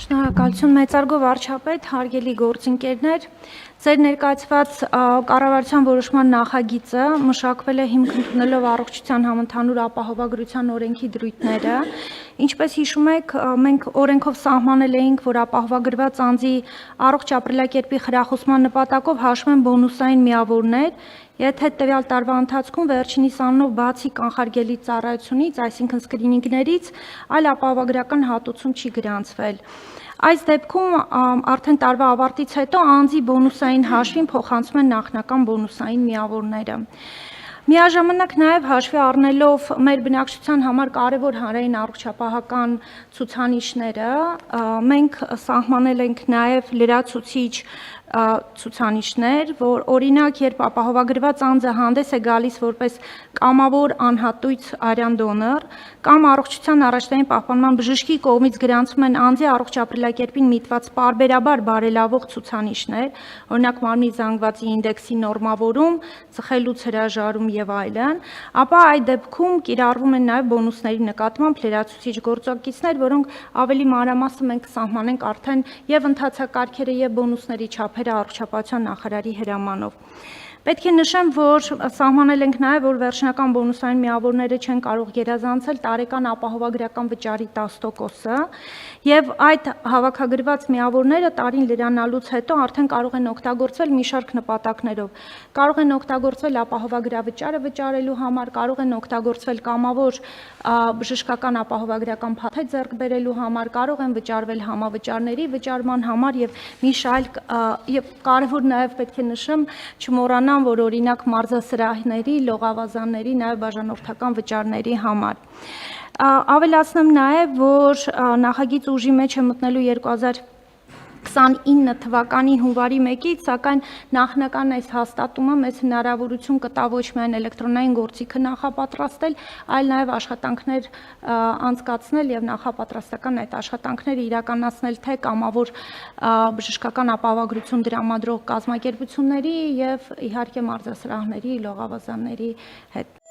Շնորհակալություն մեծարգո վարչապետ, հարգելի գործընկերներ, ձեր ներկայացված կառավարության որոշման նախագիծը մշակվել է հիմք ընդունելով առողջության համընդհանուր ապահովագրության օրենքի դրույթները, ինչպես հիշում եք, մենք օրենքով սահմանել էինք, որ ապահովագրված անձի առողջ ապրելակերպի խրախուսման նպատակով հաշվեն բոնուսային միավորներ, եթե տվյալ տարվա ընթացքում վերջինիս անունով բացի կանխարգելիչ ծառայությունից, այսինքն սկրինինգներից, այլ ապահովագրական հատուցում չի գրանցվել։ Այս դեպքում արդեն տարվա ավարտից հետո անձի բոնուսային հաշվին փոխանցում են նախնական բոնուսային միավորները։ Միաժամանակ նաև հաշվի առնելով մեր բնակչության համար կարևոր հանրային առողջապահական ցուցանիշները, մենք սահմանել ենք նաև լրացուցիչ ցուցանիշներ, որ օրինակ, երբ ապահովագրված անձը հանդես է գալիս որպես կամավոր անհատույց արյան դոնոր, կամ առողջության առաջնային պահպանման բժշկի կողմից գրանցվում են անձի առողջ ապրելակերպին միտված պարբերաբար բարելավող ցուցանիշներ, օրինակ մարմնի զանգվածի ինդեքսի նորմավորում, ծխելուց հրաժարում եւ այլն, ապա այդ դեպքում կիրառվում են նաև բոնուսների նկատմամբ լրացուցիչ գործողություններ, որոնք ավելի մանրամասն մենք սահմանենք արդեն եւ ընթացակարգերը եւ բոնուսների չափերը առողջապահության նախարարի հրամանով։ Պետք է նշեմ, որ սահմանել ենք նաև, որ վերջնական բոնուսային միավորները չեն կարող գերազանցել տարեկան ապահովագրական վճարի 10%-ը եւ այդ հավաքագրված միավորները տարին լրանալուց հետո արդեն կարող են օգտագործվել մի շարք նպատակներով։ Կարող են օգտագործվել ապահովագրավճարը վճարելու համար, կարող են օգտագործվել կամավոր բժշկական ապահովագրական փաթեթ ձեռք բերելու համար, կարող են վճարվել համավճարների վճարման համար եւ մի շարք եւ կարևոր նաև պետք է նշեմ, չմոռանամ, որ օրինակ մարզասրահների, լողավազանների, նաև բաժանորդական վճարների համար։ Ավելացնեմ նաև, որ նախագիծ ուժի մեջ է մտնելու 2029 թվականի հունվարի 1-ից, սակայն նախնական այս հաստատումը մեծ հնարավորություն կտա ոչ միայն էլեկտրոնային գործիքը նախապատրաստել, այլ նաև աշխատանքներ անցկացնել եւ նախապատրաստական այդ աշխատանքները իրականացնել թե կամավոր բժշկական ապահովագրություն դրամադրող կազմակերպությունների եւ իհարկե մարզասրահների, լողավազանների հետ։